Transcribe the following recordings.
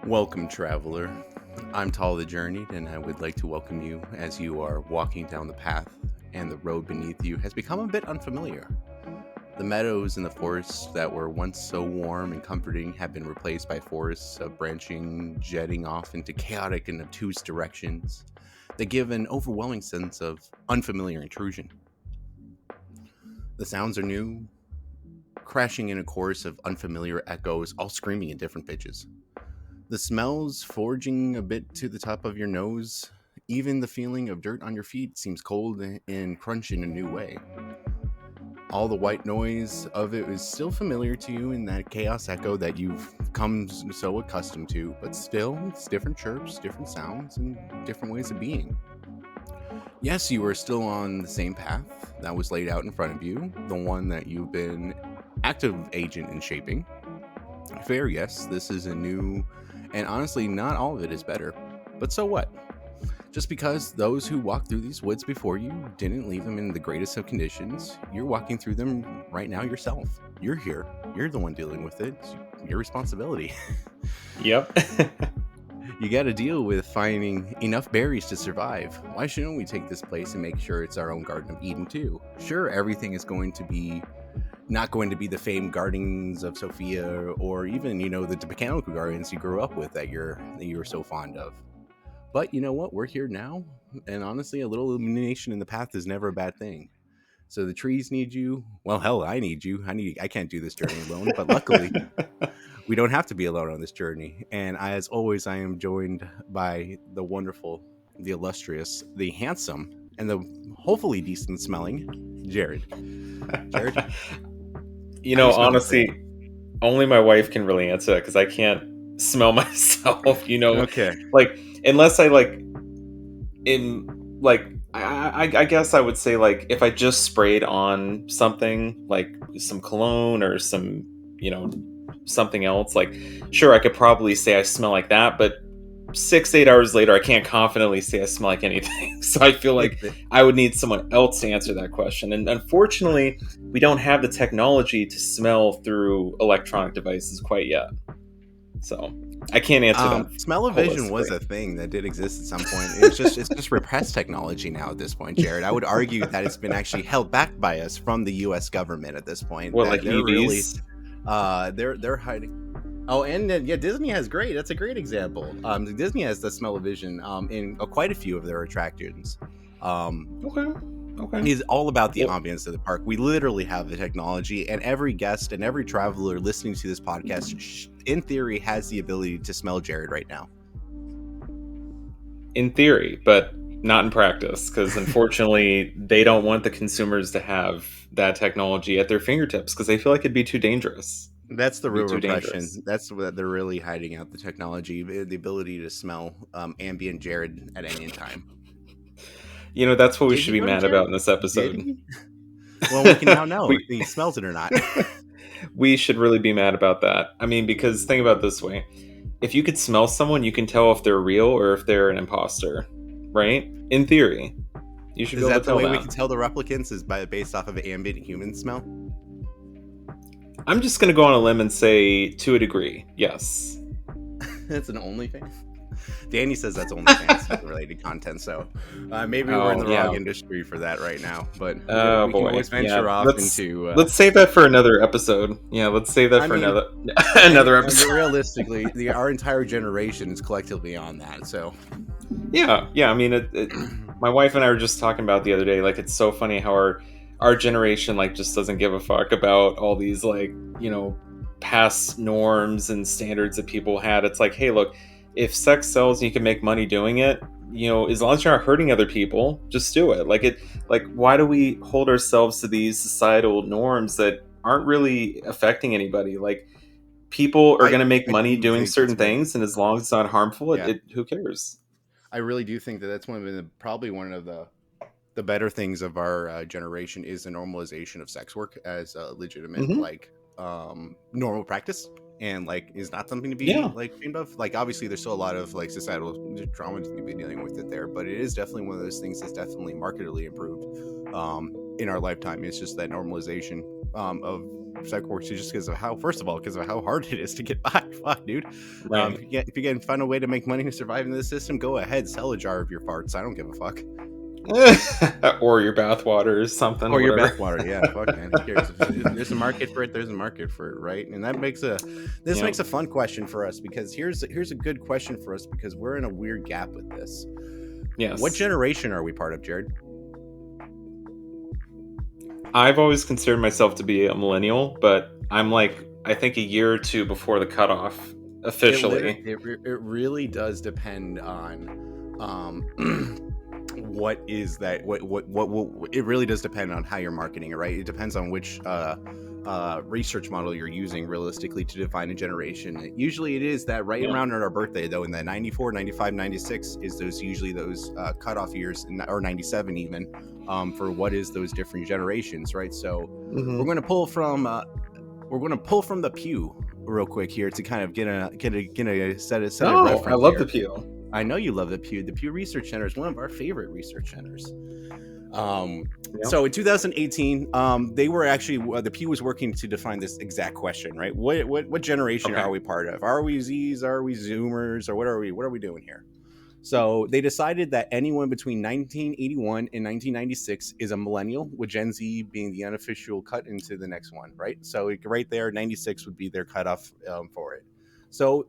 Welcome, traveler. I'm Tall the Journeyed, and I would like to welcome you as you are walking down the path, and the road beneath you has become a bit unfamiliar. The meadows and the forests that were once so warm and comforting have been replaced by forests of branching, jetting off into chaotic and obtuse directions that give an overwhelming sense of unfamiliar intrusion. The sounds are new, crashing in a chorus of unfamiliar echoes, all screaming in different pitches. The smells forging a bit to the top of your nose. Even the feeling of dirt on your feet seems cold and crunch in a new way. All the white noise of it is still familiar to you in that chaos echo that you've come so accustomed to, but still, it's different chirps, different sounds, and different ways of being. Yes, you are still on the same path that was laid out in front of you, the one that you've been active agent in shaping. Fair, yes, this is a new, and honestly, not all of it is better. But so what? Just because those who walked through these woods before you didn't leave them in the greatest of conditions, you're walking through them right now yourself. You're here. You're the one dealing with it. It's your responsibility. Yep. You got to deal with finding enough berries to survive. Why shouldn't we take this place and make sure it's our own Garden of Eden too? Sure, everything is going to be not going to be the famed gardens of Sophia, or even the botanical gardens you grew up with that you were so fond of. But you know what? We're here now, and honestly, a little illumination in the path is never a bad thing. So the trees need you. Well, hell, I need you. I can't do this journey alone. But luckily, we don't have to be alone on this journey. And as always, I am joined by the wonderful, the illustrious, the handsome, and the hopefully decent smelling Jared. Jared, Honestly, only my wife can really answer that because I can't smell myself. Okay. Like unless I I guess I would say like if I just sprayed on something like some cologne or some something else, like sure I could probably say I smell like that, but 6-8 hours later I can't confidently say I smell like anything. So I feel like I would need someone else to answer that question, and unfortunately we don't have the technology to smell through electronic devices quite yet, so I can't answer that. Smell-o-vision was a thing that did exist at some point. It's just repressed technology now at this point, Jared. I would argue that it's been actually held back by us from the U.S. government at this point. Well, like they're EVs? they're hiding. Oh, and yeah, Disney has great. That's a great example. Disney has the smell-o-vision in quite a few of their attractions. Okay. It's all about the ambience of the park. We literally have the technology, and every guest and every traveler listening to this podcast, in theory, has the ability to smell Jared right now. In theory, but not in practice, because unfortunately they don't want the consumers to have that technology at their fingertips because they feel like it'd be too dangerous. That's the real repression. That's what they're really hiding out, the technology, the ability to smell ambient Jared at any time. That's what we should be mad about in this episode. Well, we can now know if he smells it or not. We should really be mad about that. I mean, because think about it this way. If you could smell someone, you can tell if they're real or if they're an imposter, right? In theory. You should be able to tell that. Is that the way we can tell the replicants is based off of ambient human smell? I'm just going to go on a limb and say to a degree, yes. That's an OnlyFans? Danny says that's OnlyFans related content, so maybe we're in the wrong industry for that right now. But we can always venture off into. Let's save that for another episode. Yeah, let's save that for another episode. Realistically, our entire generation is collectively on that. So. Yeah. I mean, my wife and I were just talking about it the other day. Like, it's so funny how our generation just doesn't give a fuck about all these past norms and standards that people had. It's like, hey, look. If sex sells and you can make money doing it, as long as you're not hurting other people, just do it. Why do we hold ourselves to these societal norms that aren't really affecting anybody? Like, people are going to make money doing certain things, and as long as it's not harmful, who cares? I really do think that that's probably one of the better things of our generation is the normalization of sex work as a legitimate normal practice. And is not something to be ashamed of. Obviously there's still a lot of societal trauma to be dealing with it there, but it is definitely one of those things that's definitely markedly improved in our lifetime. It's just that normalization of sex work just because of how, first of all, because of how hard it is to get by. Fuck, dude. Right. If you can find a way to make money to survive in this system, go ahead, sell a jar of your farts. I don't give a fuck. Or your bathwater or something, Or your whatever. bathwater, yeah. Fuck, man. Who cares? If there's a market for it. There's a market for it, right? And that makes makes a fun question for us, because here's a good question for us, because we're in a weird gap with this. Yes. What generation are we part of, Jared? I've always considered myself to be a millennial, but I'm like, I think a year or two before the cutoff officially. It really does depend on what is that, what it really does depend on how you're marketing it, right? It depends on which research model you're using realistically to define a generation. Usually it is that right around our birthday, though, in that 94, 95, 96 is those cutoff years, or 97 even, for what is those different generations, right? So we're going to pull from the Pew real quick here to kind of get a set of reference. I love here. the Pew. I know you love the Pew. The Pew Research Center is one of our favorite research centers. So in 2018, they were actually, the Pew was working to define this exact question, right? What generation are we part of? Are we Zs? Are we Zoomers? Or what are we doing here? So they decided that anyone between 1981 and 1996 is a millennial, with Gen Z being the unofficial cut into the next one, right? So right there, 96 would be their cutoff for it. So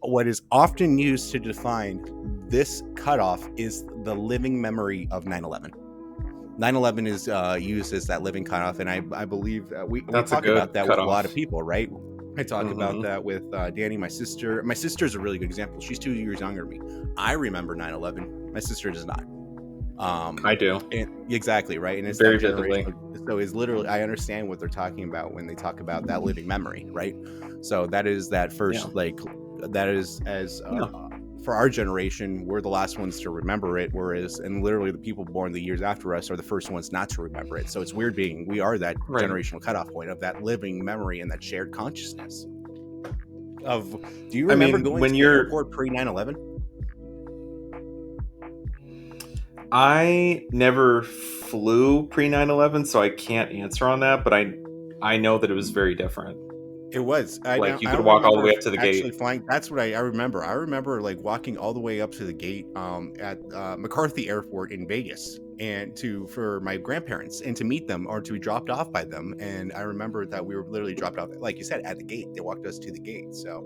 what is often used to define this cutoff is the living memory of 9/11. 9/11 is used as that living cutoff, and I believe we talk about that with a lot of people, right? I talk about that with Danny, my sister. My sister's a really good example. She's 2 years younger than me. I remember 9/11. My sister does not. I do. Exactly, right? And it's very vividly. So it's literally, I understand what they're talking about when they talk about that living memory, right? So that is that first, that is as for our generation, we're the last ones to remember it, whereas, and literally the people born the years after us are the first ones not to remember it. So it's weird we are that generational cutoff point of that living memory and that shared consciousness. Do you remember going to the airport pre 9/11? I never flew pre 9/11, so I can't answer on that, but I know that it was very different. It was. You could walk all the way up to the gate. Flying. That's what I remember. I remember like walking all the way up to the gate at McCarthy Airport in Vegas, and for my grandparents, and to meet them or to be dropped off by them. And I remember that we were literally dropped off, like you said, at the gate. They walked us to the gate. So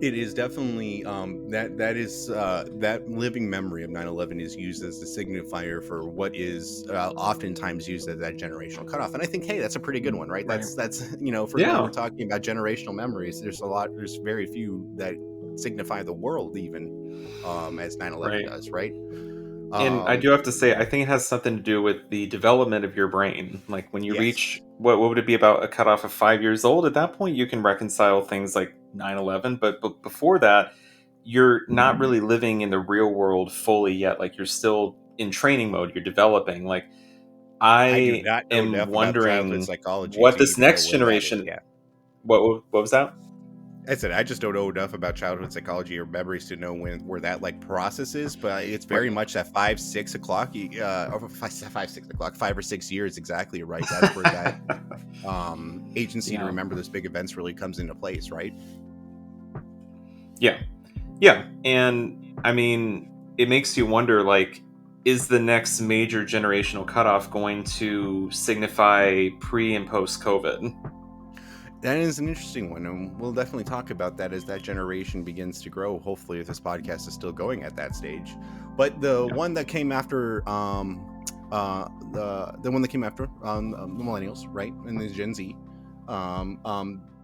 it is definitely that living memory of 9/11 is used as the signifier for what is oftentimes used as that generational cutoff. And I think, hey, that's a pretty good one, right? That's when we're talking about generational memories, there's very few that signify the world even as 9/11 does, right? And I do have to say, I think it has something to do with the development of your brain. Like when you reach, what would it be, about a cutoff of 5 years old? At that point, you can reconcile things like 9/11. But before that, you're not really living in the real world fully yet. Like you're still in training mode. You're developing. Like I am wondering what this next generation. What was that? I said I just don't know enough about childhood psychology or memories to know where that like process is, but it's very much that 5, 6 o'clock, over 5, 6 o'clock, 5 or 6 years exactly, right? That's where that agency to remember those big events really comes into place, right? Yeah, and I mean, it makes you wonder, like, is the next major generational cutoff going to signify pre and post COVID? That is an interesting one, and we'll definitely talk about that as that generation begins to grow. Hopefully, if this podcast is still going at that stage. But the one that came after, the one that came after the millennials, right, and the Gen Z,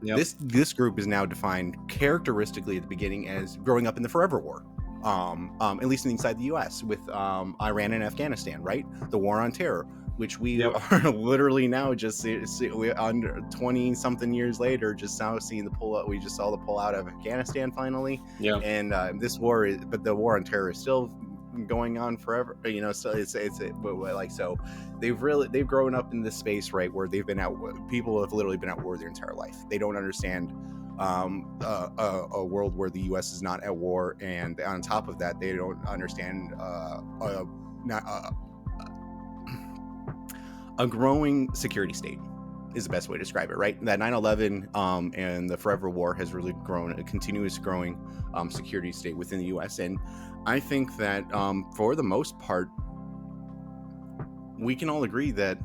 this group is now defined characteristically at the beginning as growing up in the Forever War. At least inside the U.S. with Iran and Afghanistan, right? The War on Terror, which we are literally now just under 20-something years later, just now seeing the pullout. We just saw the pullout of Afghanistan finally, and this war but the War on Terror is still going on forever. So so they've grown up in this space, right, where they've been out. People have literally been at war their entire life. They don't understand a world where the U.S. is not at war, and on top of that, they don't understand a growing security state. is the best way to describe it, right? That 9/11 and the forever war has really grown a continuous growing security state within the U.S. And I think that for the most part, we can all agree that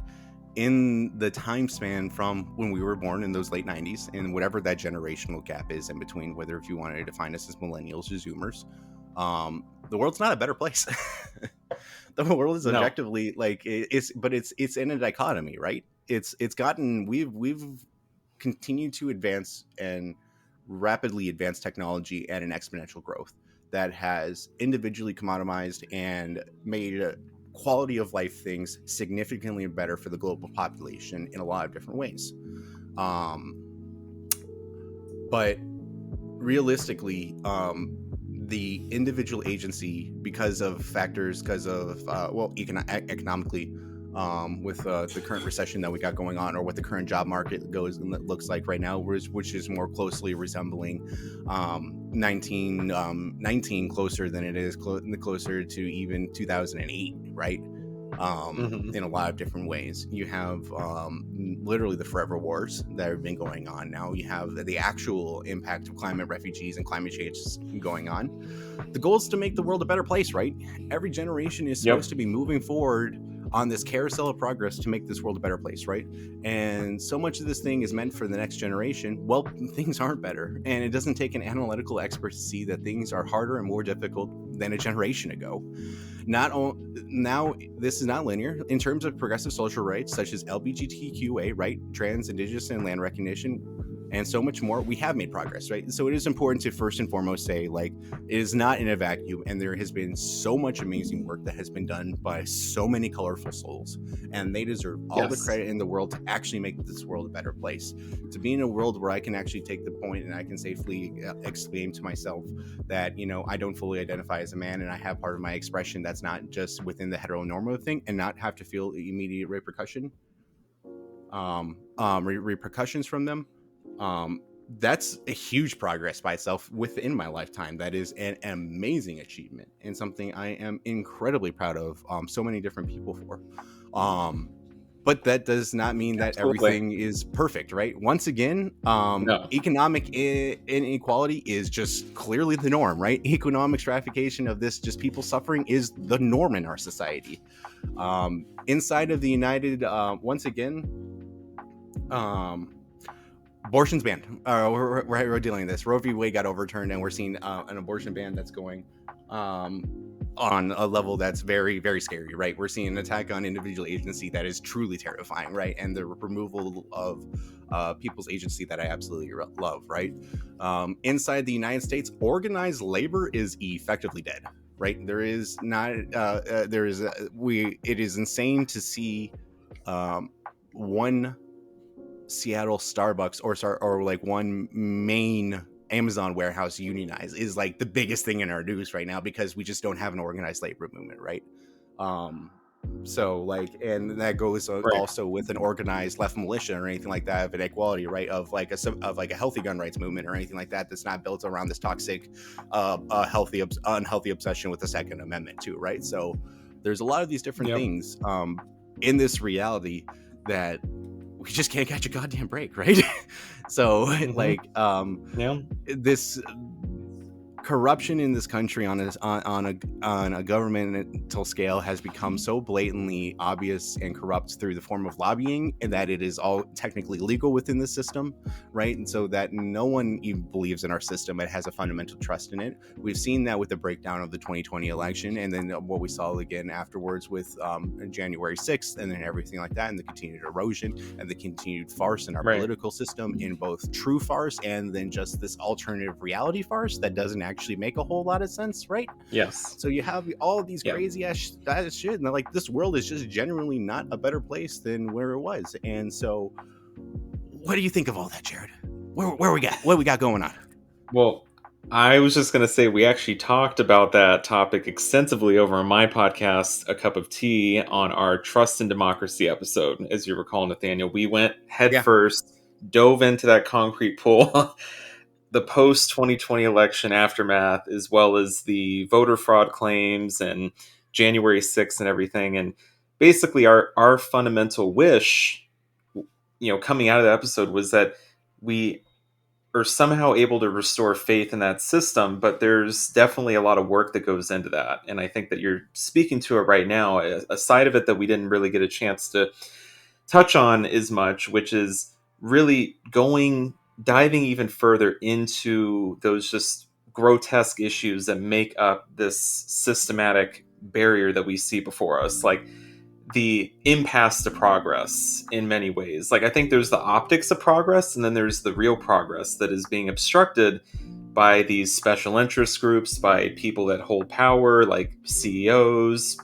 in the time span from when we were born in those late 90s and whatever that generational gap is in between, whether if you wanted to define us as millennials or zoomers, the world's not a better place. The world is No. objectively like it's in a dichotomy, right? We've continued to advance and rapidly advance technology at an exponential growth that has individually commoditized and made quality of life things significantly better for the global population in a lot of different ways. But realistically, the individual agency, because of factors, economically, with the current recession that we got going on, or what the current job market looks like right now, which is more closely resembling 1919 closer than it is closer to even 2008, right? In a lot of different ways. You have literally the forever wars that have been going on now. You have the actual impact of climate refugees and climate change going on. The goal is to make the world a better place, right? Every generation is supposed to be moving forward on this carousel of progress to make this world a better place, right? And so much of this thing is meant for the next generation. Well, things aren't better, and it doesn't take an analytical expert to see that things are harder and more difficult than a generation ago. Now, this is not linear. In terms of progressive social rights, such as LGBTQA, right, trans, indigenous, and land recognition, and so much more, we have made progress, right? So it is important to first and foremost say, like, it is not in a vacuum, and there has been so much amazing work that has been done by so many colorful souls, and they deserve all the credit in the world to actually make this world a better place. To be in a world where I can actually take the point and I can safely exclaim to myself that, you know, I don't fully identify as a man, and I have part of my expression that's not just within the heteronormative thing, and not have to feel immediate repercussions from them. That's a huge progress by itself within my lifetime. That is an amazing achievement and something I am incredibly proud of so many different people for. But that does not mean that everything is perfect, right? Once again, economic inequality is just clearly the norm, right? Economic stratification of this, just people suffering, is the norm in our society. Inside of the United, once again, abortion's banned. We're dealing with this. Roe v. Wade got overturned, and we're seeing an abortion ban that's going on a level that's very, very scary, right? We're seeing an attack on individual agency that is truly terrifying, right? And the removal of people's agency that I absolutely love, right? Inside the United States, organized labor is effectively dead, right? There is not, it is insane to see one Seattle Starbucks or like one main Amazon warehouse unionized is like the biggest thing in our news right now, because we just don't have an organized labor movement, right? So like, and that goes also with an organized left militia or anything like that of inequality, right? Of like a healthy gun rights movement or anything like that that's not built around this toxic, unhealthy obsession with the Second Amendment too, right? So there's a lot of these different things in this reality that we just can't catch a goddamn break, right? So this corruption in this country on a governmental scale has become so blatantly obvious and corrupt through the form of lobbying, and that it is all technically legal within the system, right? And so that no one even believes in our system and has a fundamental trust in it. We've seen that with the breakdown of the 2020 election, and then what we saw again afterwards with January 6th, and then everything like that, and the continued erosion and the continued farce in our political system, in both true farce and then just this alternative reality farce that doesn't actually make a whole lot of sense, right? Yes. So you have all of these crazy ass shit, and like, this world is just genuinely not a better place than where it was. And so, what do you think of all that, Jared? Where we got? What we got going on? Well, I was just going to say, we actually talked about that topic extensively over on my podcast, A Cup of Tea, on our Trust in Democracy episode. As you recall, Nathaniel, we went headfirst, dove into that concrete pool. The post-2020 election aftermath, as well as the voter fraud claims and January 6th and everything. And basically our fundamental wish coming out of the episode was that we are somehow able to restore faith in that system, but there's definitely a lot of work that goes into that. And I think that you're speaking to it right now, a side of it that we didn't really get a chance to touch on as much, which is really diving even further into those just grotesque issues that make up this systematic barrier that we see before us. Like the impasse to progress in many ways. Like I think there's the optics of progress, and then there's the real progress that is being obstructed by these special interest groups, by people that hold power, like CEOs,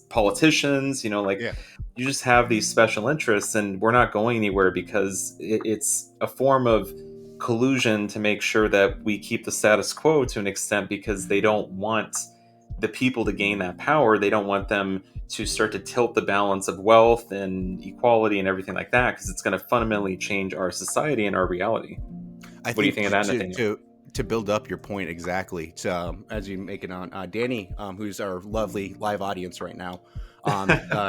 politicians. Like Yeah. you just have these special interests, and we're not going anywhere because it's a form of collusion to make sure that we keep the status quo to an extent, because they don't want the people to gain that power. They don't want them to start to tilt the balance of wealth and equality and everything like that, because it's going to fundamentally change our society and our reality. I What do you think think of that, Nathaniel? to build up your point exactly, as you make it on, Danny, who's our lovely live audience right now,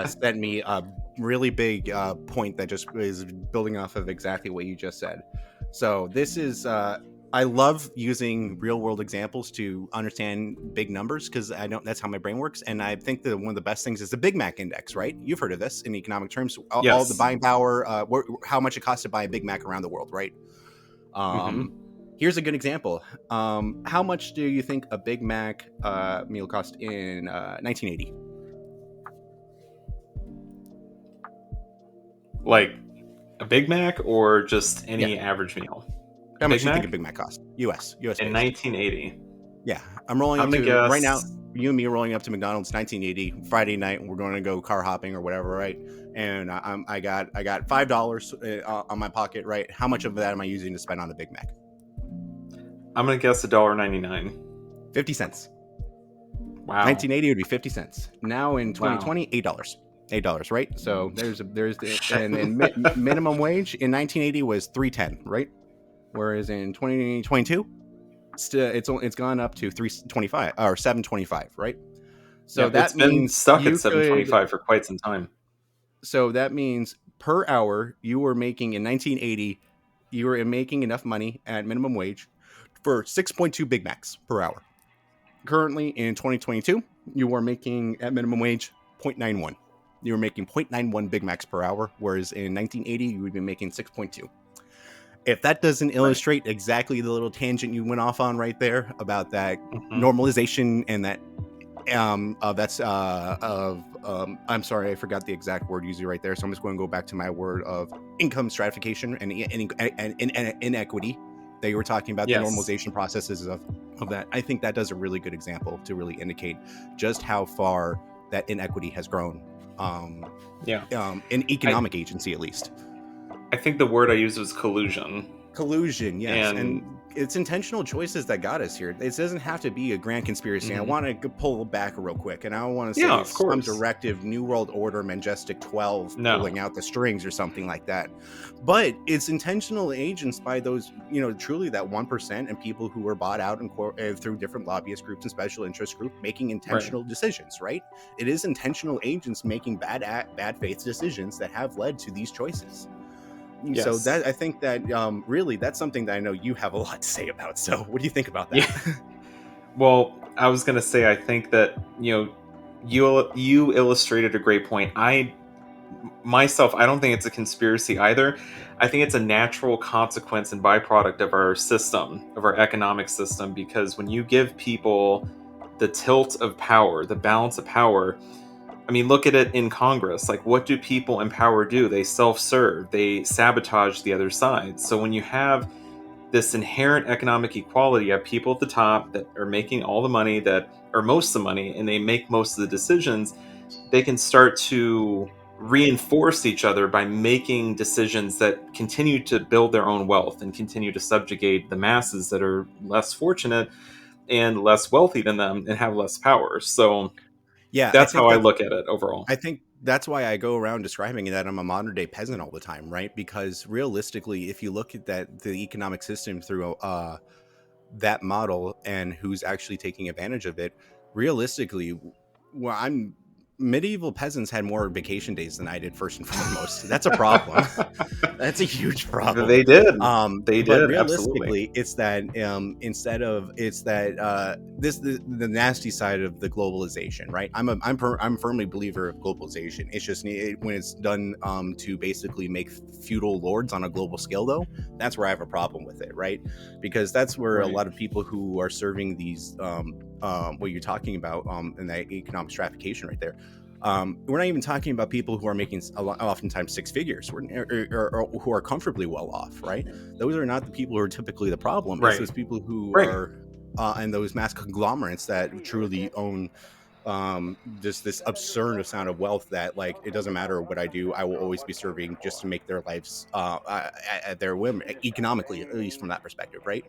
sent me a really big point that just is building off of exactly what you just said. So this is I love using real world examples to understand big numbers, because I don't that's how my brain works. And I think that one of the best things is the Big Mac index, right? You've heard of this in economic terms, all the Yes. buying power, how much it costs to buy a Big Mac around the world, right? Hmm. Here's a good example. How much do you think a Big Mac meal cost in 1980? Like a Big Mac or just Yeah. any average meal? A How much Big do you think a Mac Big Mac cost? US in based. 1980. Yeah, I'm rolling I'm up gonna to right now. guess. You and me are rolling up to McDonald's 1980 Friday night, and we're going to go car hopping or whatever, right? And I got $5 on my pocket, right? How much of that am I using to spend on the Big Mac? I'm gonna guess $1.99. 50 cents. Wow. 1980 would be 50 cents. Now in Wow. 2020, $8. $8, right? So there's the Shit. and minimum wage in 1980 was 3.10, right? Whereas in 2022, it's gone up to 3.25 or 7.25, right? So Yeah, it's that been means stuck at you could. 7.25 for quite some time. So that means per hour you were making in 1980, you were making enough money at minimum wage for 6.2 Big Macs per hour. Currently in 2022, you are making at minimum wage 0.91. You were making 0.91 Big Macs per hour, whereas in 1980 you would be making 6.2. If that doesn't Right. illustrate exactly the little tangent you went off on right there about that Hmm. normalization and that that's of I'm sorry, I forgot the exact word used right there, so I'm just going to go back to my word of income stratification and inequity that you were talking about, the Yes. normalization processes of that. I think that does a really good example to really indicate just how far that inequity has grown, um, Yeah. in I economic agency at least. I think the word I used was collusion. Collusion, yes, And and it's intentional choices that got us here. It doesn't have to be a grand conspiracy. I mhm. want to pull back real quick, and I don't want to say Yeah, of it's some course. directive, New World Order, Majestic 12 No. pulling out the strings or something like that. But it's intentional agents by those, truly that 1% and people who were bought out and through different lobbyist groups and special interest groups making Right. intentional decisions. Right? It is intentional agents making bad faith decisions that have led to these choices. So Yes. that I think that really that's something that I know you have a lot to say about. So what do you think about that? Yeah. Well, I was gonna say I think that you illustrated a great point. I myself, I don't think it's a conspiracy either. I think it's a natural consequence and byproduct of our system, of our economic system, because when you give people the tilt of power, the balance of power, I mean, look at it in Congress. Like, what do people in power do? They self serve, they sabotage the other side. So when you have this inherent economic equality, you have people at the top that are making all the money, that or most of the money, and they make most of the decisions. They can start to reinforce each other by making decisions that continue to build their own wealth and continue to subjugate the masses that are less fortunate and less wealthy than them and have less power. So Yeah, that's how I look at it overall. I think that's why I go around describing that I'm a modern day peasant all the time, right? Because realistically, if you look at the economic system through that model and who's actually taking advantage of it, realistically, well, I'm medieval peasants had more vacation days than I did, first and foremost. That's a problem. That's a huge problem. They did. They But did, absolutely. realistically, it's that instead of it's that this the nasty side of the globalization, right? I'm firmly a believer of globalization. It's just when it's done to basically make feudal lords on a global scale, though. That's where I have a problem with it, right? Because that's where a Right. lot of people who are serving these what you're talking about in that economic stratification right there. We're not even talking about people who are making oftentimes six figures or who are comfortably well off, right? Those are not the people who are typically the problem. It's Right. those people who Right. are and those mass conglomerates that truly own just this absurd amount of wealth that, like, it doesn't matter what I do, I will always be serving just to make their lives at their whim, economically, at least from that perspective, right?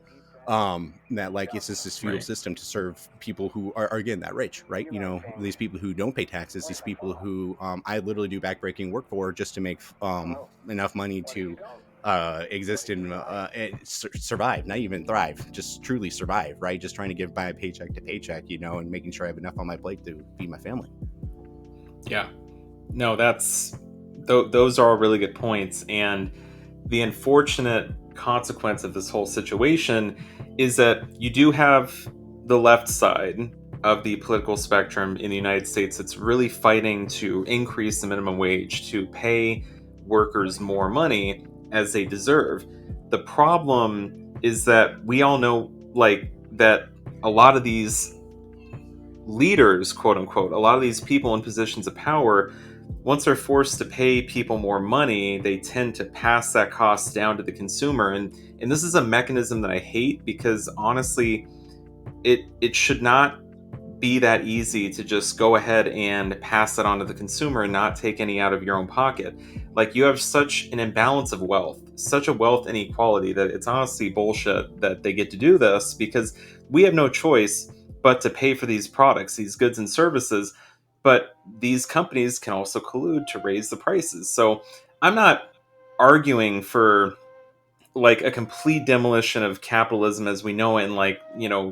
That, like, it's just this feudal Right. system to serve people who are again that rich, right? These people who don't pay taxes, these people who I literally do backbreaking work for just to make enough money to exist and survive, not even thrive, just truly survive, right? Just trying to give by paycheck to paycheck, and making sure I have enough on my plate to feed my family. Yeah. No, those are all really good points. And the unfortunate consequence of this whole situation is that you do have the left side of the political spectrum in the United States that's really fighting to increase the minimum wage, to pay workers more money as they deserve. The problem is that we all know, like, that a lot of these leaders, quote unquote, a lot of these people in positions of power, once they're forced to pay people more money, they tend to pass that cost down to the consumer. And this is a mechanism that I hate, because honestly, it should not be that easy to just go ahead and pass it on to the consumer and not take any out of your own pocket. Like, you have such an imbalance of wealth, such a wealth inequality, that it's honestly bullshit that they get to do this, because we have no choice but to pay for these products, these goods and services. But these companies can also collude to raise the prices. So I'm not arguing for, like, a complete demolition of capitalism as we know it, and, like,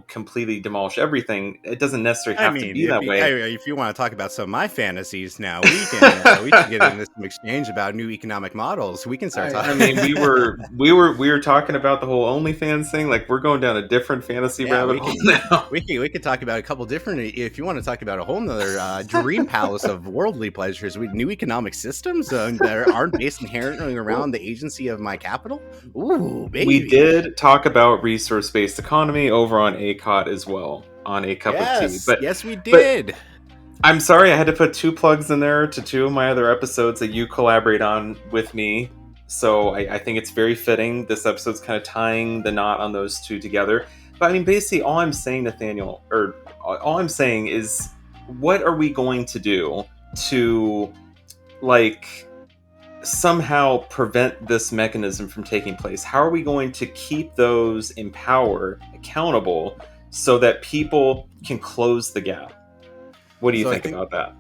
completely demolish everything. It doesn't necessarily I have to mean, be that way. if you want to talk about some of my fantasies now, we can get into some exchange about new economic models. We can start I talking. mean, we were talking about the whole OnlyFans thing. Like, we're going down a different fantasy Yeah, rabbit hole now. we could talk about a couple different. If you want to talk about a whole nother dream palace of worldly pleasures with new economic systems that aren't based inherently Well, around the agency of my capital. Ooh, we baby. did talk about resource-based economy over on ACOT as well, on A Cup of Tea. Yes, But yes, we but did. I'm sorry I had to put two plugs in there to two of my other episodes that you collaborate on with me. So I think it's very fitting. This episode's kind of tying the knot on those two together. But I mean, basically, all I'm saying, Nathaniel, or all I'm saying is, what are we going to do to, like, somehow prevent this mechanism from taking place? How are we going to keep those in power accountable so that people can close the gap? What do you So I think think about that?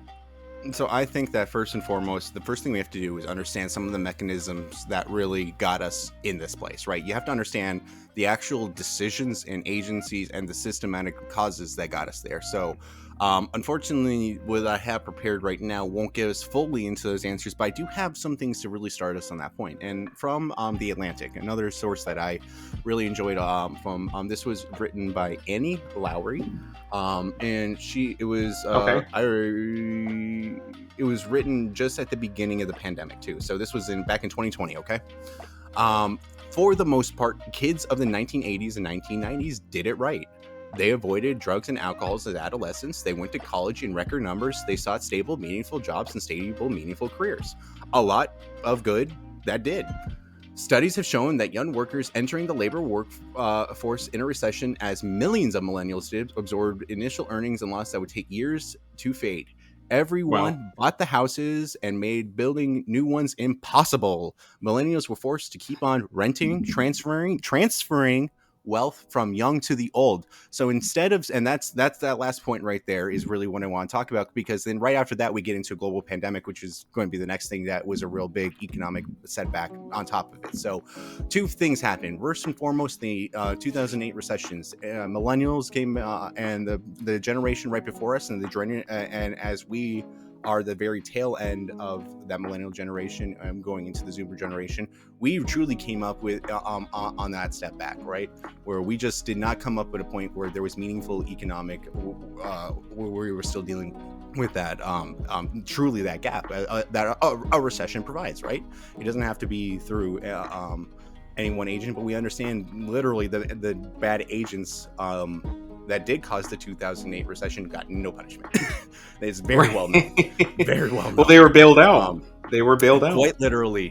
So I think that first and foremost, the first thing we have to do is understand some of the mechanisms that really got us in this place, right? You have to understand the actual decisions and agencies and the systematic causes that got us there. So unfortunately, what I have prepared right now won't get us fully into those answers, but I do have some things to really start us on that point. And from The Atlantic, another source that I really enjoyed this was written by Annie Lowry. And it was Okay. it was written just at the beginning of the pandemic too. So this was back in 2020. Okay. For the most part, kids of the 1980s and 1990s did it right. They avoided drugs and alcohol as adolescents. They went to college in record numbers. They sought stable, meaningful jobs and stable, meaningful careers. A lot of good that did. Studies have shown that young workers entering the labor workforce in a recession, as millions of millennials did, absorbed initial earnings and loss that would take years to fade. Wow. Everyone bought the houses and made building new ones impossible. Millennials were forced to keep on renting, transferring wealth from young to the old. So instead of, and that's that last point right there is really what I want to talk about, because then right after that we get into a global pandemic, which is going to be the next thing that was a real big economic setback on top of it. So two things happened. First and foremost, the 2008 recessions. Millennials came and the generation right before us, and and as we are the very tail end of that millennial generation, going into the Zoomer generation, we truly came up with on that step back, right, where we just did not come up with a point where there was meaningful economic, where we were still dealing with that truly that gap that a recession provides, right? It doesn't have to be through any one agent, but we understand literally the bad agents that did cause the 2008 recession got no punishment. It's very well known. Very well known. Well, they were bailed out. They were bailed out. Quite literally.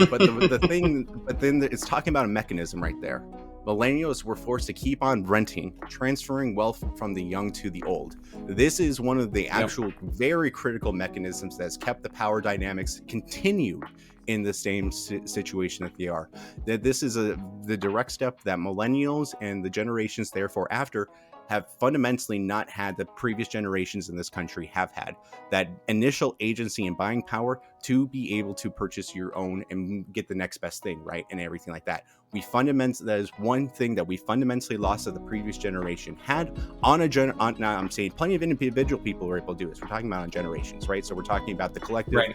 But the thing, but then it's talking about a mechanism right there. Millennials were forced to keep on renting, transferring wealth from the young to the old. This is one of the actual very critical mechanisms that's kept the power dynamics continued in the same situation that they are. That this is the direct step that millennials and the generations therefore after have fundamentally not had the previous generations in this country have had. That initial agency and buying power to be able to purchase your own and get the next best thing, right? And everything like that. That is one thing that we fundamentally lost that the previous generation had now I'm saying plenty of individual people were able to do this. We're talking about on generations, right? So we're talking about the collective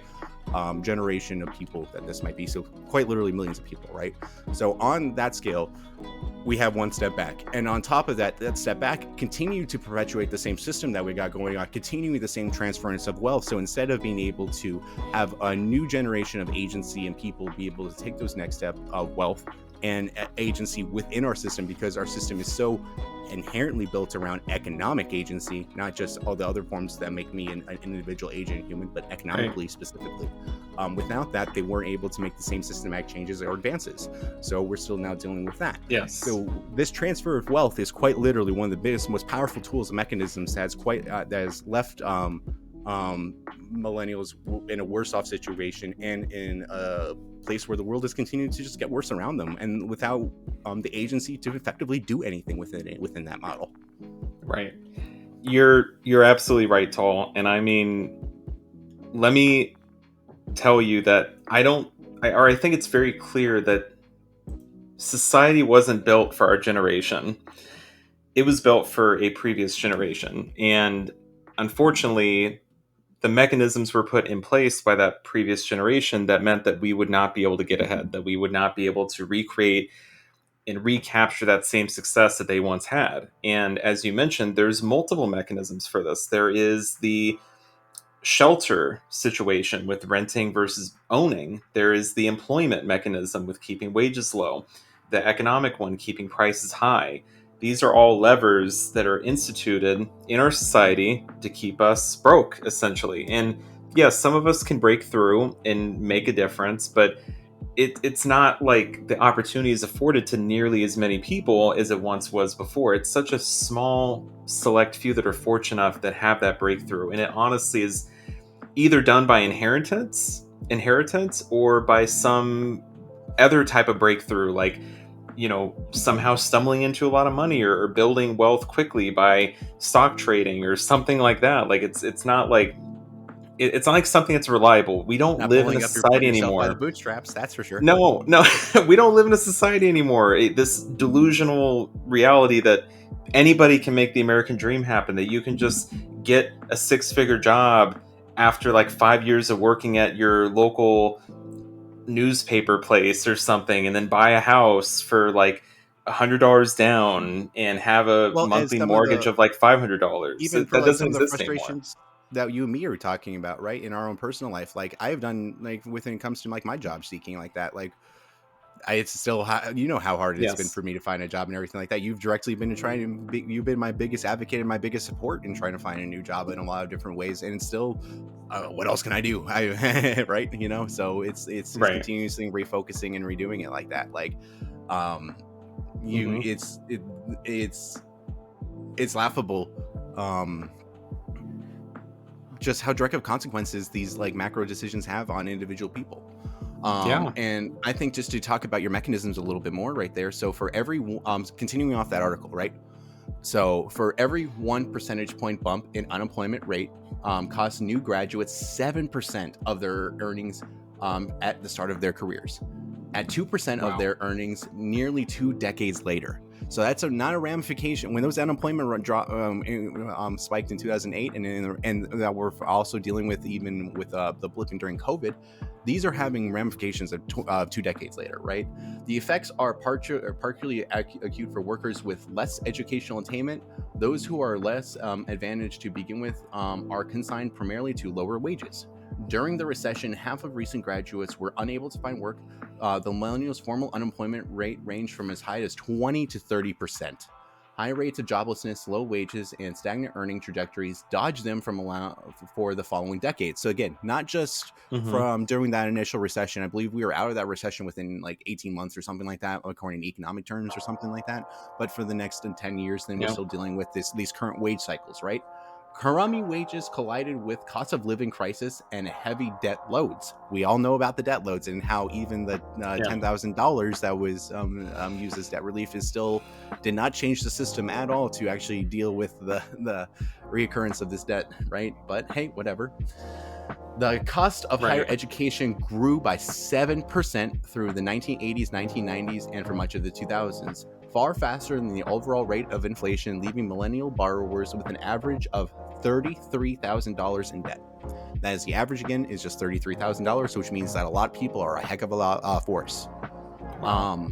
generation of people that this might be. So quite literally millions of people, right? So on that scale, we have one step back. And on top of that step back, continue to perpetuate the same system that we got going on, continuing the same transference of wealth. So instead of being able to have a new generation of agency and people be able to take those next step of wealth and agency within our system, because our system is so inherently built around economic agency, not just all the other forms that make me an individual agent human, but economically specifically. Without that, they weren't able to make the same systematic changes or advances. So we're still now dealing with that. Yes. So this transfer of wealth is quite literally one of the biggest, most powerful tools and mechanisms that has left millennials in a worse off situation and in a place where the world is continuing to just get worse around them, and without the agency to effectively do anything within that model. Right. You're absolutely right, Tall. And I mean, let me tell you that I think it's very clear that society wasn't built for our generation. It was built for a previous generation. And unfortunately, the mechanisms were put in place by that previous generation that meant that we would not be able to get ahead, that we would not be able to recreate and recapture that same success that they once had. And as you mentioned, there's multiple mechanisms for this. There is the shelter situation with renting versus owning. There is the employment mechanism with keeping wages low, the economic one, keeping prices high. These are all levers that are instituted in our society to keep us broke, essentially. And yes, some of us can break through and make a difference, but it's not like the opportunity is afforded to nearly as many people as it once was before. It's such a small, select few that are fortunate enough that have that breakthrough. And it honestly is either done by inheritance, or by some other type of breakthrough, like, somehow stumbling into a lot of money or building wealth quickly by stock trading or something like that. Like it's not like it's not like something that's reliable. We don't live in a society anymore. By the bootstraps, that's for sure. No, we don't live in a society anymore. This delusional reality that anybody can make the American dream happen, that you can just get a 6-figure job after like 5 years of working at your local newspaper place or something, and then buy a house for like $100 down and have a monthly mortgage of like $500. Even for that doesn't exist anymore. That you and me are talking about, right, in our own personal life, like I've done, like when it comes to like my job seeking like that, like it's still how hard it's been for me to find a job and everything like that. You've directly been you've been my biggest advocate and my biggest support in trying to find a new job in a lot of different ways, and it's still what else can I do? Right, so it's continuously refocusing and redoing it like that, like it's laughable just how direct of consequences these like macro decisions have on individual people. And I think just to talk about your mechanisms a little bit more right there. So for every continuing off that article, right? So for every 1 percentage point bump in unemployment rate costs new graduates 7% of their earnings at the start of their careers. at 2% of Wow. their earnings nearly 2 decades later. So that's not a ramification. When those unemployment spiked in 2008, and that we're also dealing with even with the blipping during COVID, these are having ramifications of 2 decades later, right? The effects are particularly acute for workers with less educational attainment. Those who are less advantaged to begin with are consigned primarily to lower wages. During the recession, half of recent graduates were unable to find work. The millennials' formal unemployment rate ranged from as high as 20 to 30%. High rates of joblessness, low wages, and stagnant earning trajectories dodged them for the following decades. So again, not just Mm-hmm. from during that initial recession. I believe we were out of that recession within like 18 months or something like that, according to economic terms or something like that. But for the next 10 years, then we're Yeah. still dealing with these current wage cycles, right? Crummy wages collided with cost of living crisis and heavy debt loads. We all know about the debt loads and how even the Yeah. $10,000 that was used as debt relief is still did not change the system at all to actually deal with the reoccurrence of this debt, right? But hey, whatever. The cost of higher Right. education grew by 7% through the 1980s, 1990s, and for much of the 2000s, far faster than the overall rate of inflation, leaving millennial borrowers with an average of $33,000 in debt. That is the average again, is just $33,000, which means that a lot of people are a heck of a lot worse. Wow.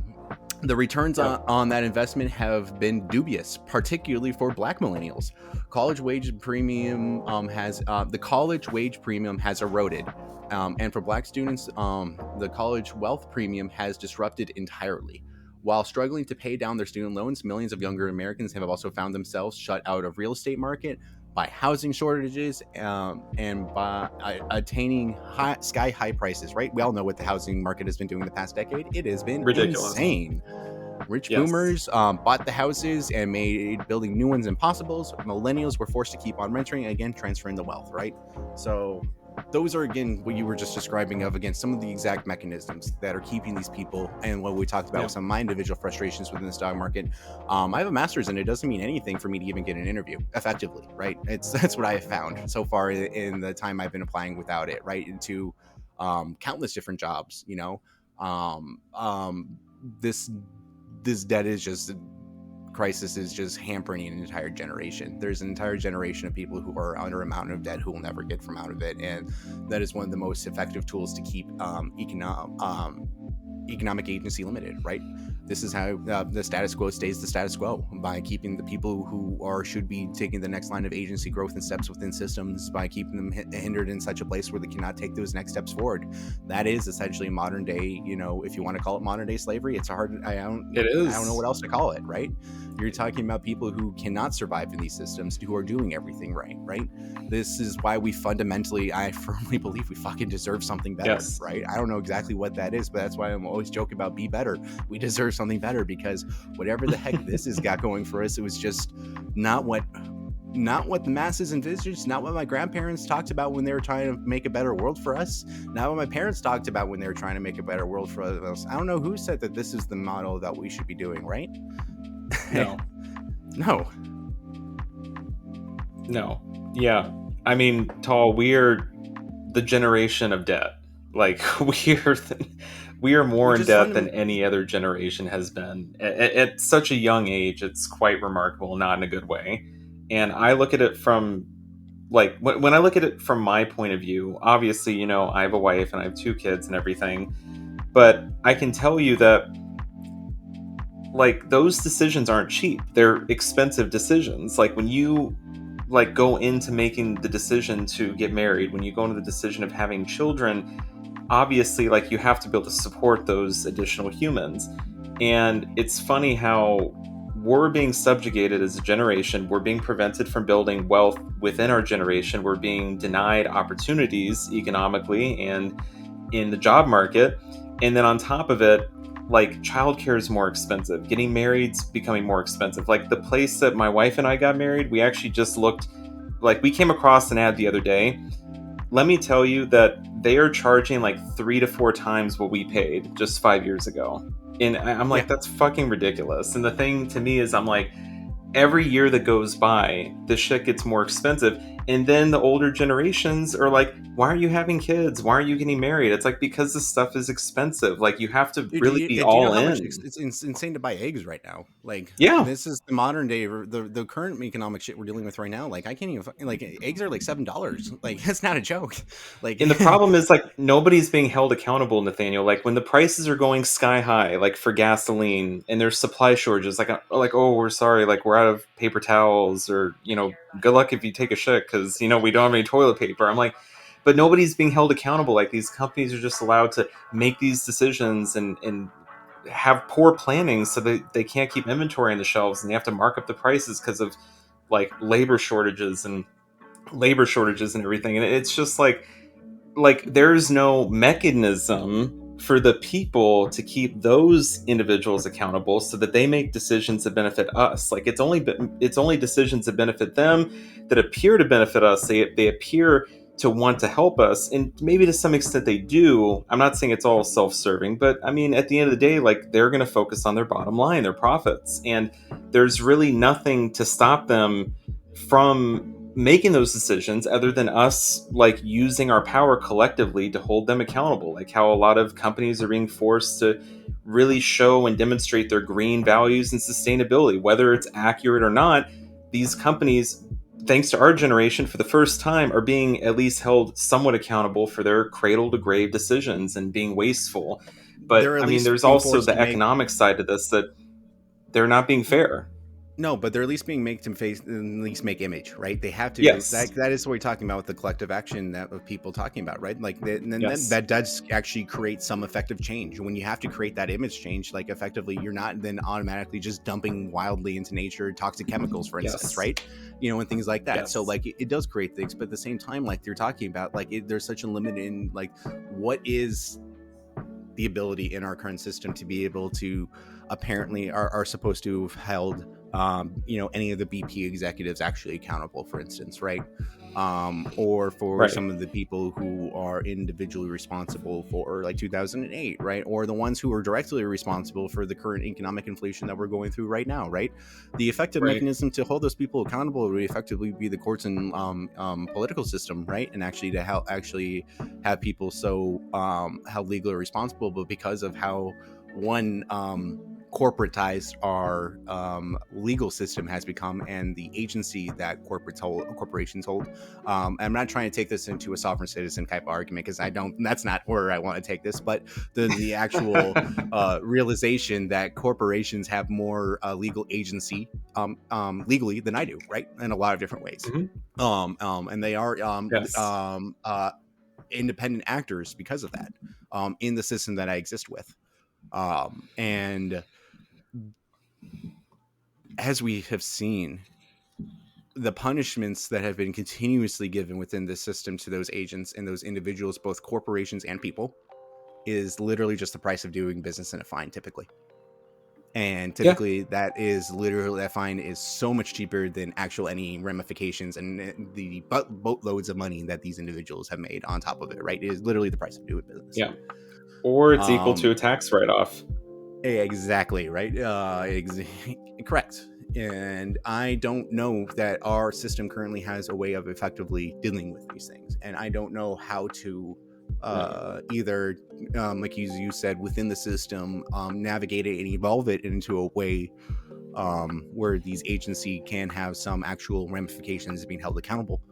The returns Yep. on that investment have been dubious, particularly for Black millennials. College wage premium the college wage premium has eroded, and for Black students, the college wealth premium has disrupted entirely. While struggling to pay down their student loans, millions of younger Americans have also found themselves shut out of real estate market by housing shortages and by attaining sky high prices, right? We all know what the housing market has been doing the past decade. It has been Ridiculous. insane. Rich Yes. boomers bought the houses and made building new ones impossible. Millennials were forced to keep on renting, again, transferring the wealth, right? So those are, again, what you were just describing of, again, some of the exact mechanisms that are keeping these people, and what we talked about Yeah. with some of my individual frustrations within the stock market. I have a master's, and it doesn't mean anything for me to even get an interview effectively, right? That's what I have found so far in the time I've been applying without it, right? Into countless different jobs, you know. Um, um, this debt is just crisis is just hampering an entire generation. There's an entire generation of people who are under a mountain of debt who will never get from out of it, and that is one of the most effective tools to keep economic agency limited, right? This is how the status quo stays the status quo, by keeping the people who should be taking the next line of agency growth and steps within systems, by keeping them hindered in such a place where they cannot take those next steps forward. That is essentially modern day, if you want to call it modern day slavery. It's I don't know what else to call it, right? You're talking about people who cannot survive in these systems, who are doing everything right? This is why I firmly believe we fucking deserve something better, Yes. right? I don't know exactly what that is, but that's why I'm always joking about be better. We deserve something better, because whatever the heck this has got going for us, it was just not what the masses envisaged, not what my grandparents talked about when they were trying to make a better world for us, not what my parents talked about when they were trying to make a better world for us. I don't know who said that this is the model that we should be doing, right? No. No. Yeah. I mean, Tall, we're the generation of debt. Like we are more in debt than any other generation has been at such a young age. It's quite remarkable, not in a good way. And I look at it from like when I look at it from my point of view. Obviously, I have a wife and I have 2 kids and everything, but I can tell you that like those decisions aren't cheap. They're expensive decisions. Like when you like go into making the decision to get married, when you go into the decision of having children, obviously like you have to be able to support those additional humans. And it's funny how we're being subjugated as a generation. We're being prevented from building wealth within our generation. We're being denied opportunities economically and in the job market. And then on top of it, like childcare is more expensive. Getting married's becoming more expensive. Like the place that my wife and I got married, we actually just looked, like we came across an ad the other day. Let me tell you that they are charging like 3 to 4 times what we paid just 5 years ago. And I'm like, that's fucking ridiculous. And the thing to me is, I'm like, every year that goes by, this shit gets more expensive. And then the older generations are like, why are you having kids? Why are you getting married? It's like, because this stuff is expensive. Like, you have to Dude, really be do you know all how much in. insane to buy eggs right now? Like, Yeah. this is the modern day, the current economic shit we're dealing with right now. Like, I can't even like eggs are like $7. Like, that's not a joke. Like, And the problem is, like, nobody's being held accountable, Nathaniel. Like, when the prices are going sky high, like for gasoline, and there's supply shortages, like, oh, we're sorry, like, we're out of paper towels, or, good luck if you take a shit, because, we don't have any toilet paper. I'm like, but nobody's being held accountable. Like, these companies are just allowed to make these decisions and have poor planning, so they can't keep inventory on the shelves, and they have to mark up the prices because of, like, labor shortages and everything. And it's just like there's no mechanism for the people to keep those individuals accountable so that they make decisions that benefit us. Like, it's only decisions that benefit them, that appear to benefit us. They appear to want to help us, and maybe to some extent they do. I'm not saying it's all self-serving, but I mean, at the end of the day, like, they're going to focus on their bottom line, their profits, and there's really nothing to stop them from making those decisions other than us, like, using our power collectively to hold them accountable. Like, how a lot of companies are being forced to really show and demonstrate their green values and sustainability, whether it's accurate or not. These companies, thanks to our generation, for the first time, are being at least held somewhat accountable for their cradle to grave decisions and being wasteful. But they're at I mean, least there's being also forced the to make. economic side to this, that they're not being fair. No, but they're at least being made to face, at least make image, right? They have to. Yes. That is what we're talking about with the collective action that of people talking about, right? Like, and then Yes. that does actually create some effective change. When you have to create that image change, like, effectively, you're not then automatically just dumping wildly into nature toxic chemicals, for instance, Yes. right? And things like that. So, Yes. like, it does create things, but at the same time, like you're talking about, like, there's such a limit in, like, what is the ability in our current system to be able to apparently are supposed to have held any of the BP executives actually accountable, for instance, right? Or for Right. some of the people who are individually responsible for, like, 2008, right? Or the ones who are directly responsible for the current economic inflation that we're going through right now, right? The effective Right. mechanism to hold those people accountable would effectively be the courts and political system, right? And actually to help actually have people held legally responsible. But because of how one corporatized our legal system has become, and the agency that corporations hold, I'm not trying to take this into a sovereign citizen type of argument, because I don't, that's not where I want to take this, but the actual realization that corporations have more legal agency legally than I do, right, in a lot of different ways. Mhm. And they are Yes. independent actors because of that, in the system that I exist with. And as we have seen, the punishments that have been continuously given within this system to those agents and those individuals, both corporations and people, is literally just the price of doing business in a fine, typically. And Yeah. typically that is literally, that fine is so much cheaper than actual any ramifications and the boatloads of money that these individuals have made on top of it, right? It is literally the price of doing business. Yeah. Or it's equal to um a tax write-off. exactly, right. Correct. And I don't know that our system currently has a way of effectively dealing with these things, and I don't know how to Right. either like you said, within the system, navigate it and evolve it into a way where these agency can have some actual ramifications being held accountable.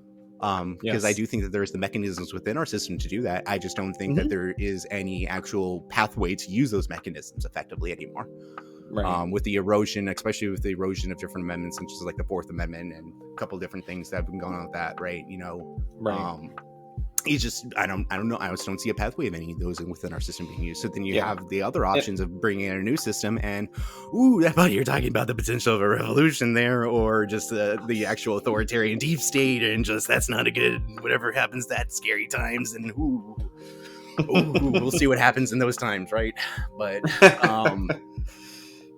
Because I Yes. do think that there's the mechanisms within our system to do that. I just don't think that Hmm. there is any actual pathway to use those mechanisms effectively anymore. Right. With the erosion, especially with the erosion of different amendments, such as like the Fourth Amendment and a couple of different things that have been going on with that, right? Right. It's just, I don't know. I just don't see a pathway of any of those within our system being used. So then you Yeah. have the other It, options of bringing in a new system, and you're talking about the potential of a revolution there, or just the actual authoritarian deep state, and just that's not a good whatever happens that scary times, and we'll see what happens in those times, right? But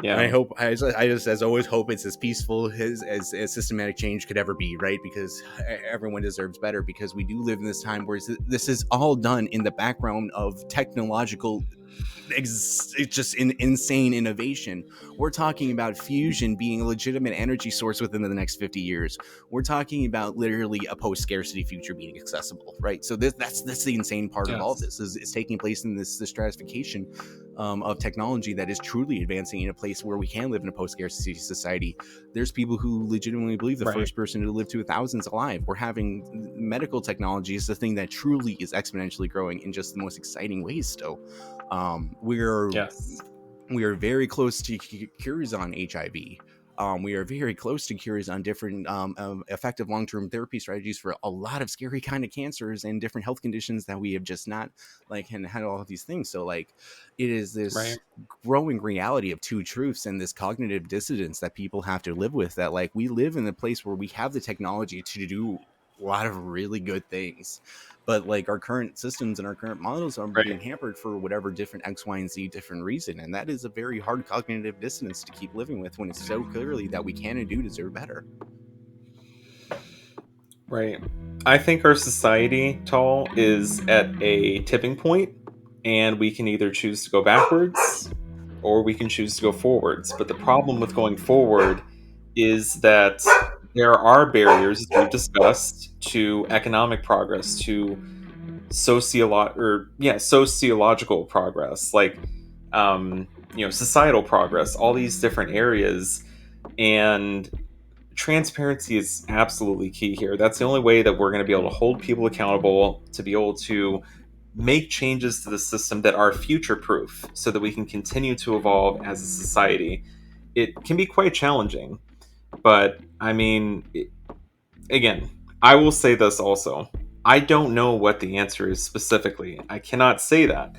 I yeah. hope, I just as always hope it's as peaceful as systematic change could ever be, right? Because everyone deserves better. Because we do live in this time where this is all done in the background of technological it's just an insane innovation. We're talking about fusion being a legitimate energy source within the next 50 years. We're talking about literally a post-scarcity future being accessible, right? So that's the insane part of all Yes. this is taking place in this stratification of technology that is truly advancing in a place where we can live in a post-scarcity society. There's people who legitimately believe the Right. first person to live to 1,000's alive. We're having medical technology is the thing that truly is exponentially growing in just the most exciting ways still. Yes. We are very close to cures on HIV. We are very close to cures on different effective long-term therapy strategies for a lot of scary kind of cancers and different health conditions that we have just not like and had all of these things. So like it is Right. this growing reality of two truths and this cognitive dissonance that people have to live with, that like we live in a place where we have the technology to do a lot of really good things, but like our current systems and our current models are Right. being hampered for whatever different X, Y, and Z different reason. And that is a very hard cognitive dissonance to keep living with when it's so clearly that we can and do deserve better. Right. I think our society, Tall, is at a tipping point, and we can either choose to go backwards or we can choose to go forwards. But the problem with going forward is that there are barriers, as we've discussed, to economic progress, to sociological progress, like societal progress, all these different areas. And transparency is absolutely key here. That's the only way that we're going to be able to hold people accountable, to be able to make changes to the system that are future proof so that we can continue to evolve as a society. It can be quite challenging, but I mean, again, I will say this also. I don't know what the answer is specifically. I cannot say that.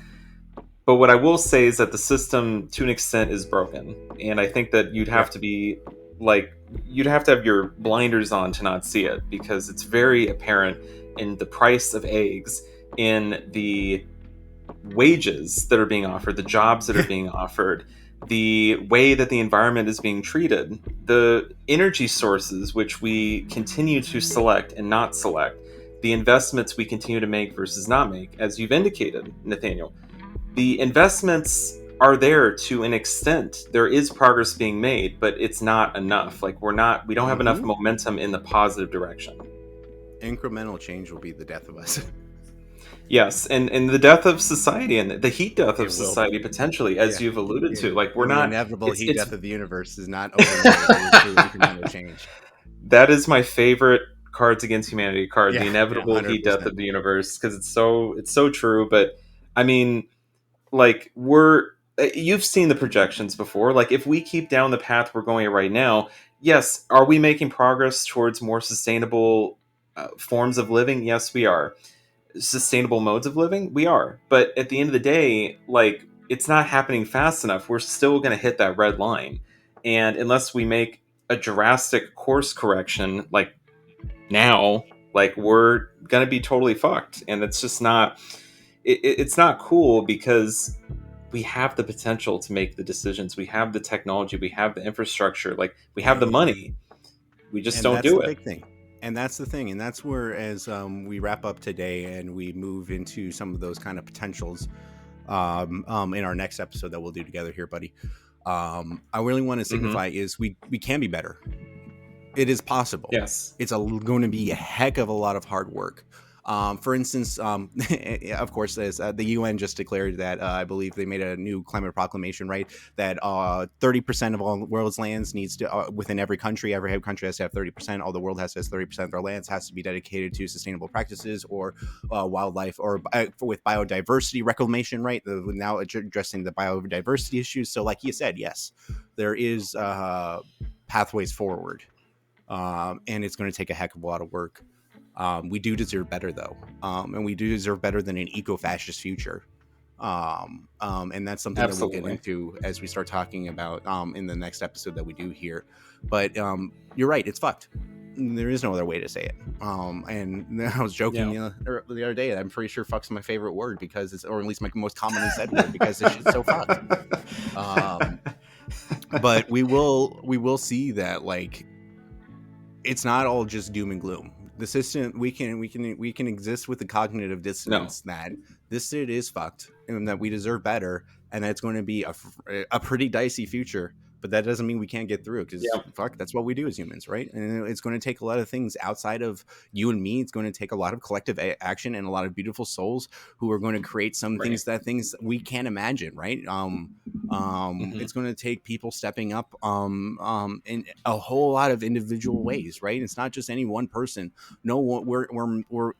But what I will say is that the system, to an extent, is broken, and I think that you'd have Yep. to be like you'd have to have your blinders on to not see it, because it's very apparent in the price of eggs, in the wages that are being offered, the jobs that are being offered, the way that the environment is being treated, the energy sources which we continue to select and not select, the investments we continue to make versus not make, as you've indicated, Nathaniel. The investments are there to an extent. There is progress being made, but it's not enough. Like we don't have enough Mm-hmm. momentum in the positive direction. Incremental change will be the death of us. Yes, and the death of society, and the heat death of It will. society, potentially, as Yeah. you've alluded to. Like we're And the not. inevitable heat It's death of the universe is not overnight. It is through incremental change. that is my favorite Cards Against Humanity card, the Yeah. Yeah. inevitable heat death 100%. of the universe, because it's so true. But I mean, like you've seen the projections before. Like if we keep down the path we're going right now, yes, are we making progress towards more sustainable forms of living? Yes, we are. Sustainable modes of living, we are. But at the end of the day, like it's not happening fast enough. We're still going to hit that red line, and unless we make a drastic course correction, like now, like we're going to be totally fucked. And it's just not. It's not cool, because we have the potential to make the decisions. We have the technology. We have the infrastructure. Like we have the money. We just And don't that's do the it. big thing. And that's the thing. And that's where, as we wrap up today and we move into some of those kind of potentials in our next episode that we'll do together here, buddy. I really want to Hmm. signify is we can be better. It is possible. Yes. It's going to be a heck of a lot of hard work. For instance, of course, as the UN just declared that I believe they made a new climate proclamation, right? That 30% of all the world's lands needs to, within every country country has to have 30%. All the world has to have 30% of their lands has to be dedicated to sustainable practices or wildlife or with biodiversity reclamation, right? Now addressing the biodiversity issues. So, like you said, yes, there is pathways forward, and it's going to take a heck of a lot of work. We do deserve better, though, and we do deserve better than an eco-fascist future. And that's something that we'll get Absolutely. into as we start talking about in the next episode that we do here. But you're right; it's fucked. There is no other way to say it. And I was joking Yeah. the other day that I'm pretty sure "fuck's" my favorite word because it's, or at least my most commonly said word, because this shit's so fucked. But we will see that like it's not all just doom and gloom. The system, we can exist with the cognitive No. dissonance that this shit is fucked and that we deserve better, and that it's going to be a pretty dicey future. But that doesn't mean we can't get through it, because Yeah. fuck, that's what we do as humans, right? And it's going to take a lot of things outside of you and me. It's going to take a lot of collective action and a lot of beautiful souls who are going to create some Right. things we can't imagine, right? Hmm. It's going to take people stepping up in a whole lot of individual ways, right? It's not just any one person. No,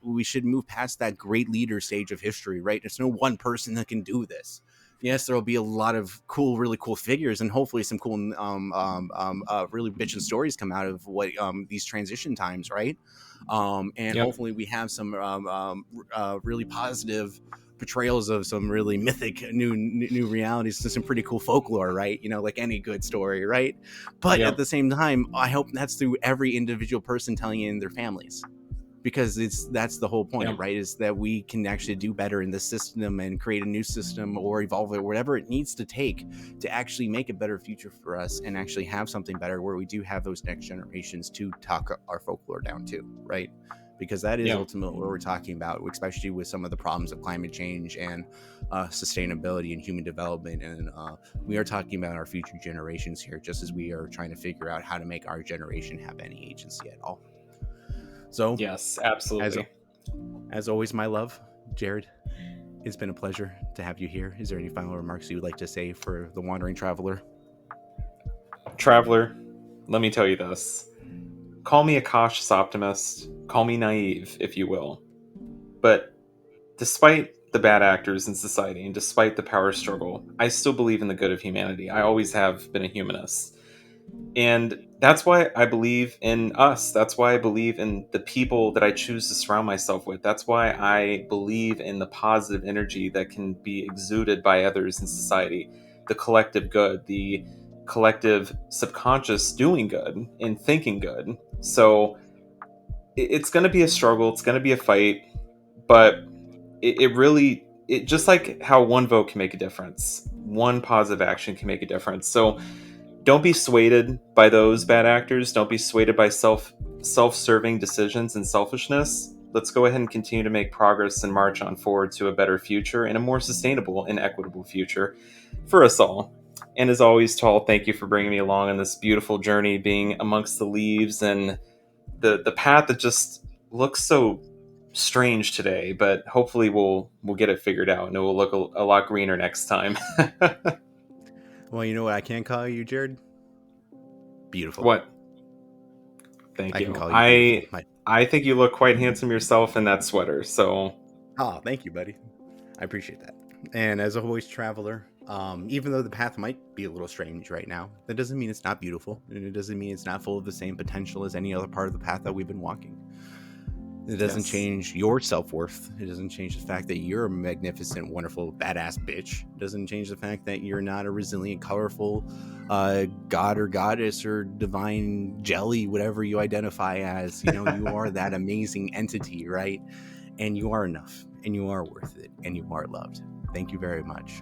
we should move past that great leader stage of history, right? There's no one person that can do this. Yes, there will be a lot of really cool figures, and hopefully some cool, really bitchin' stories come out of what these transition times, right? And Yep. hopefully we have some really positive portrayals of some really mythic new realities and some pretty cool folklore, right? Like any good story, right? But at Yep. the same time, I hope that's through every individual person telling it in their families, because that's the whole point, Yep. right? Is that we can actually do better in the system and create a new system or evolve it, whatever it needs to take to actually make a better future for us and actually have something better where we do have those next generations to talk our folklore down to, right? Because that is Yep. ultimately what we're talking about, especially with some of the problems of climate change and sustainability and human development. And we are talking about our future generations here, just as we are trying to figure out how to make our generation have any agency at all. So, Yes, as absolutely. as always, my love, Jared, it's been a pleasure to have you here. Is there any final remarks you would like to say for the wandering traveler? Traveler, let me tell you this. Call me a cautious optimist, call me naive, if you will. But despite the bad actors in society and despite the power struggle, I still believe in the good of humanity. I always have been a humanist. And that's why I believe in us. That's why I believe in the people that I choose to surround myself with. That's why I believe in the positive energy that can be exuded by others in society, the collective good, the collective subconscious doing good and thinking good. So it's going to be a struggle, it's going to be a fight, but it really, it just like how one vote can make a difference, one positive action can make a difference. So don't be swayed by those bad actors. Don't be swayed by self-serving decisions and selfishness. Let's go ahead and continue to make progress and march on forward to a better future and a more sustainable and equitable future for us all. And as always, Tall, thank you for bringing me along on this beautiful journey, being amongst the leaves and the path that just looks so strange today. But hopefully, we'll get it figured out, and it will look a lot greener next time. Well, you know what I can call you, Jared? Beautiful. What? Thank I can you. call you beautiful. I think you look quite handsome yourself in that sweater. So Oh, thank you, buddy. I appreciate that. And as always, traveler, even though the path might be a little strange right now, that doesn't mean it's not beautiful, and it doesn't mean it's not full of the same potential as any other part of the path that we've been walking. It doesn't yes, change your self-worth. It doesn't change the fact that you're a magnificent, wonderful, badass bitch. It doesn't change the fact that you're not a resilient, colorful god or goddess or divine jelly, whatever you identify as. You are that amazing entity, right? And you are enough, and you are worth it, and you are loved. Thank you very much.